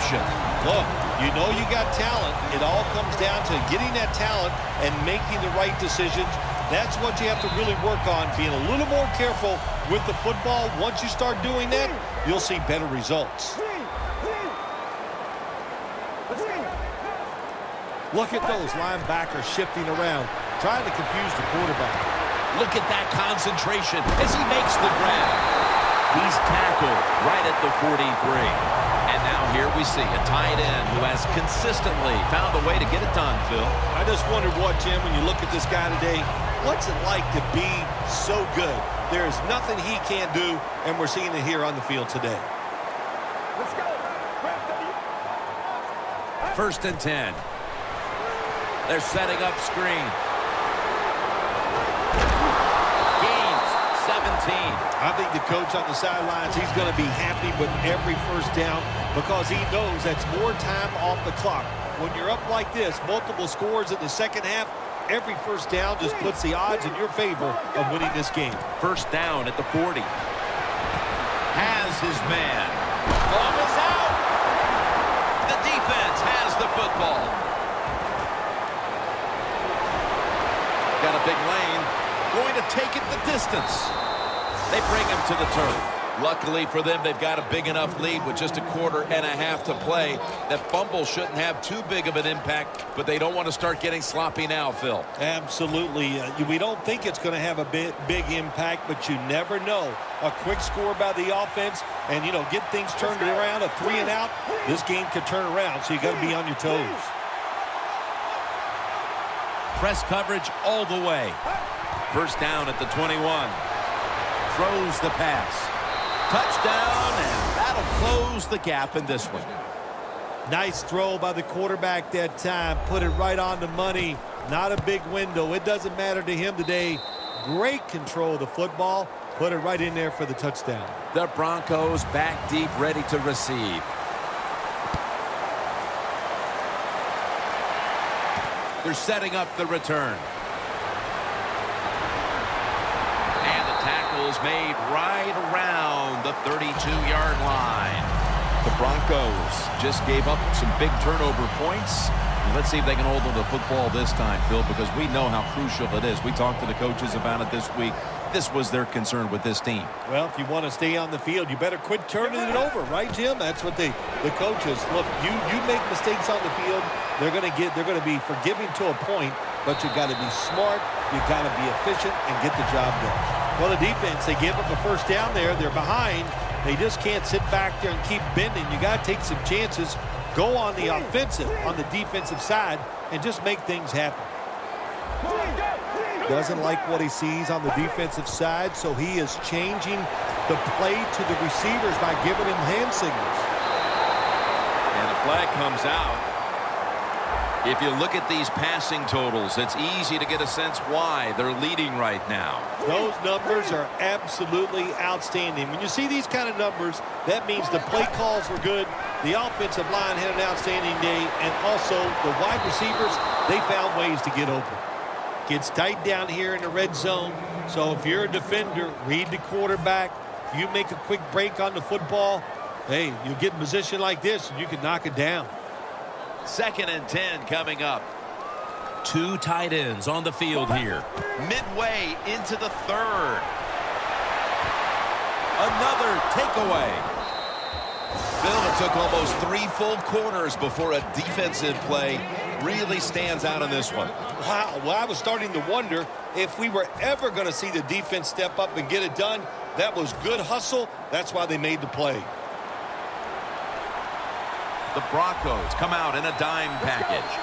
option. Look, you know you got talent. It all comes down to getting that talent and making the right decisions. That's what you have to really work on, being a little more careful with the football. Once you start doing that, you'll see better results. Look at those linebackers shifting around, trying to confuse the quarterback. Look at that concentration as he makes the grab. He's tackled right at the 43. And now here we see a tight end who has consistently found a way to get it done, Phil. I just wondered what, Jim, when you look at this guy today, what's it like to be so good? There's nothing he can't do, and we're seeing it here on the field today. Let's go. 1st and 10. They're setting up screen. Gains 17. I think the coach on the sidelines, he's going to be happy with every first down because he knows that's more time off the clock. When you're up like this, multiple scores in the second half, every first down just puts the odds in your favor of winning this game. 1st down at the 40. Has his man. Ball is out. The defense has the football. Got a big lane. Going to take it the distance. They bring him to the turf. Luckily for them, they've got a big enough lead with just a quarter and a half to play. That fumble shouldn't have too big of an impact, but they don't want to start getting sloppy now, Phil. Absolutely. We don't think it's going to have a big impact, but you never know. A quick score by the offense and, get things turned around, a 3 and out. This game could turn around, so you got to be on your toes. Press coverage all the way. 1st down at the 21. Throws the pass. Touchdown, and that'll close the gap in this one. Nice throw by the quarterback that time. Put it right on the money. Not a big window. It doesn't matter to him today. Great control of the football. Put it right in there for the touchdown. The Broncos back deep, ready to receive. They're setting up the return. And the tackle is made right around the 32-yard line. The Broncos just gave up some big turnover points. Let's see if they can hold on to the football this time, Phil, because we know how crucial it is. We talked to the coaches about it this week. This was their concern with this team. Well, if you want to stay on the field, you better quit turning it over, right, Jim? That's what the coaches look. You make mistakes on the field, they're going to be forgiving to a point, but you got to be smart, you got to be efficient, and get the job done. Well, the defense, they gave up a first down there. They're behind. They just can't sit back there and keep bending. You got to take some chances. Go on the offensive, on the defensive side, and just make things happen. Doesn't like what he sees on the defensive side, so he is changing the play to the receivers by giving him hand signals. And the flag comes out. If you look at these passing totals, it's easy to get a sense why they're leading right now. Those numbers are absolutely outstanding. When you see these kind of numbers, that means the play calls were good, the offensive line had an outstanding day, and also the wide receivers, they found ways to get open. Gets tight down here in the red zone, so if you're a defender, read the quarterback. You make a quick break on the football, hey, you get in a position like this, and you can knock it down. 2nd and 10 coming up. 2 tight ends on the field here. Midway into the 3rd. Another takeaway. Phil, it took almost 3 full quarters before a defensive play really stands out in this one. Wow, well, I was starting to wonder if we were ever going to see the defense step up and get it done. That was good hustle. That's why they made the play. The Broncos come out in a dime package.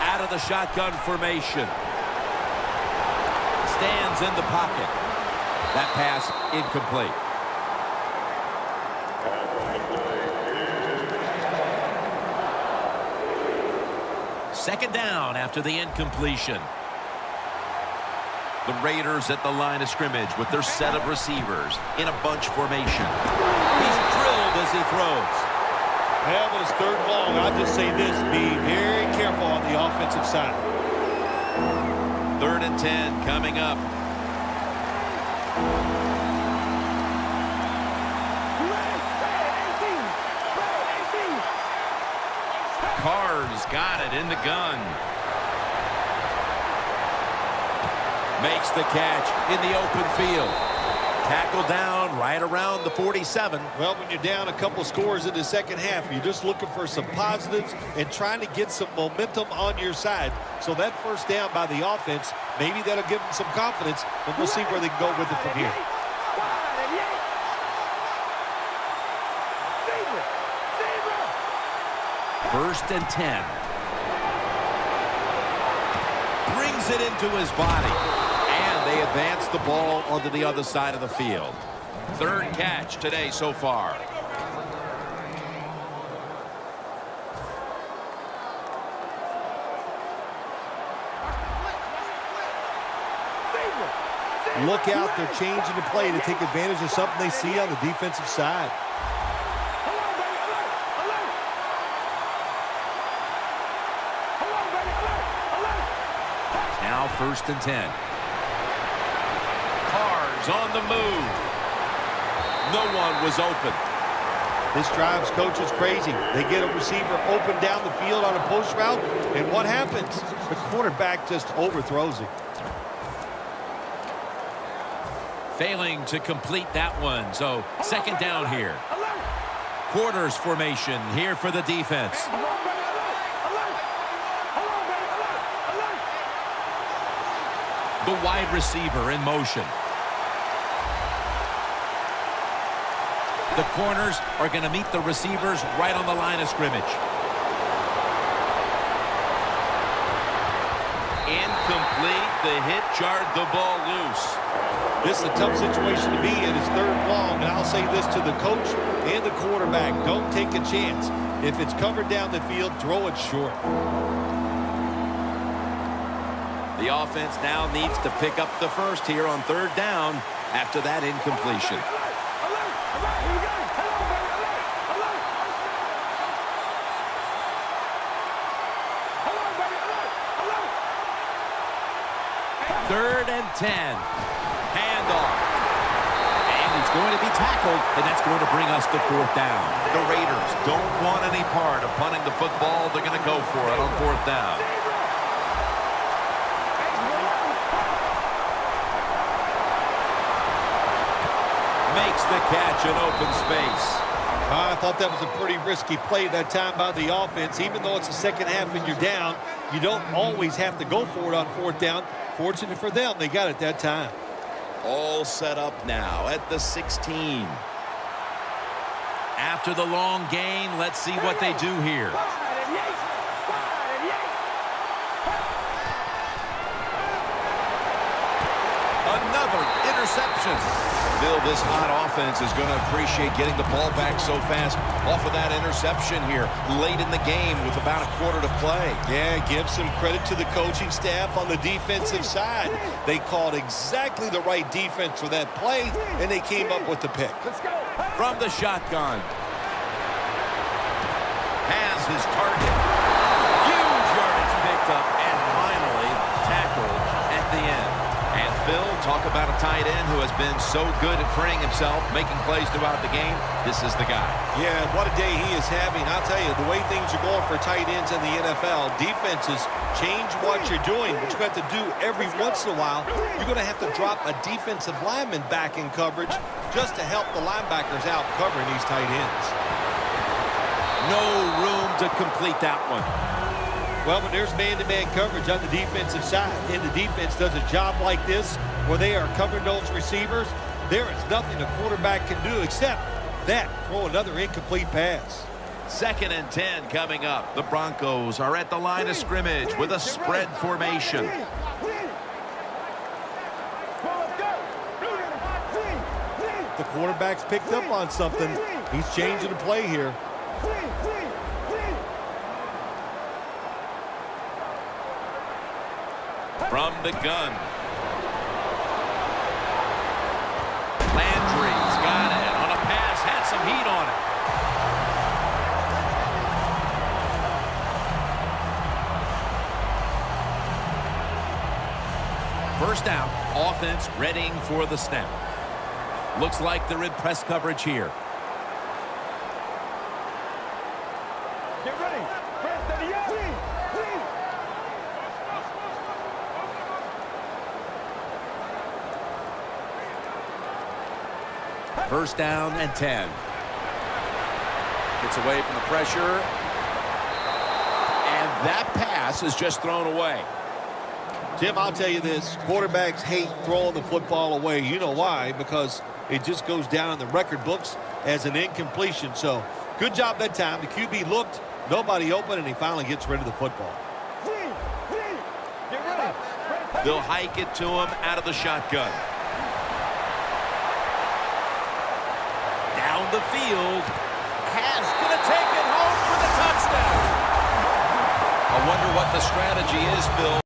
Out of the shotgun formation. Stands in the pocket. That pass incomplete. Second down after the incompletion. The Raiders at the line of scrimmage with their set of receivers in a bunch formation. He's drilled as he throws. Well, when it's 3rd and long, I'll just say this, be very careful on the offensive side. 3rd and 10 coming up. He's got it in the gun. Makes the catch in the open field. Tackle down right around the 47. Well, when you're down a couple scores in the second half, you're just looking for some positives and trying to get some momentum on your side. So that first down by the offense, maybe that'll give them some confidence, and we'll see where they can go with it from here. First and 10. Brings it into his body. And they advance the ball onto the other side of the field. Third catch today so far. Look out, they're changing the play to take advantage of something they see on the defensive side. Now first and 10. Carr's on the move. No one was open. This drive's coach is crazy. They get a receiver open down the field on a post route, and what happens? The quarterback just overthrows it. Failing to complete that one, so second down here. Quarters formation here for the defense. The wide receiver in motion. The corners are going to meet the receivers right on the line of scrimmage. Incomplete. The hit jarred the ball loose. This is a tough situation to be in. It's third and long, and I'll say this to the coach and the quarterback. Don't take a chance. If it's covered down the field, throw it short. The offense now needs to pick up the first here on third down after that incompletion. Third and 10. Handoff. And he's going to be tackled, and that's going to bring us to fourth down. The Raiders don't want any part of punting the football. They're going to go for it on fourth down. Makes the catch in open space. I thought that was a pretty risky play that time by the offense. Even though it's the second half and you're down, you don't always have to go for it on fourth down. Fortunate for them, they got it that time. All set up now at the 16. After the long gain, let's see what they do here. Another interception. Bill, this hot offense is going to appreciate getting the ball back so fast off of that interception here late in the game with about a quarter to play. Yeah, give some credit to the coaching staff on the defensive side. They called exactly the right defense for that play, and they came up with the pick. From the shotgun. Has his target. Huge yardage picked up and finally tackled at the end. And Phil, talk about a tight end who has been so good at freeing himself, making plays throughout the game. This is the guy. Yeah, what a day he is having. I'll tell you, the way things are going for tight ends in the NFL, defenses change what you're doing, but you have to do every once in a while. You're going to have to drop a defensive lineman back in coverage just to help the linebackers out covering these tight ends. No room to complete that one. Well, when there's man-to-man coverage on the defensive side, and the defense does a job like this where they are covering those receivers, there is nothing a quarterback can do except that, throw another incomplete pass. Second and 10 coming up. The Broncos are at the line of scrimmage with a spread formation. The quarterback's picked up on something. He's changing the play here. From the gun. Landry's got it on a pass, had some heat on it. First down, offense readying for the snap. Looks like they're in press coverage here. Get ready. First down and 10. Gets away from the pressure. And that pass is just thrown away. Tim, I'll tell you this. Quarterbacks hate throwing the football away. You know why? Because it just goes down in the record books as an incompletion. So, good job that time. The QB looked, nobody open, and he finally gets rid of the football. They'll hike it to him out of the shotgun. Down the field. Has going to take it home for the touchdown. I wonder what the strategy is, Bill.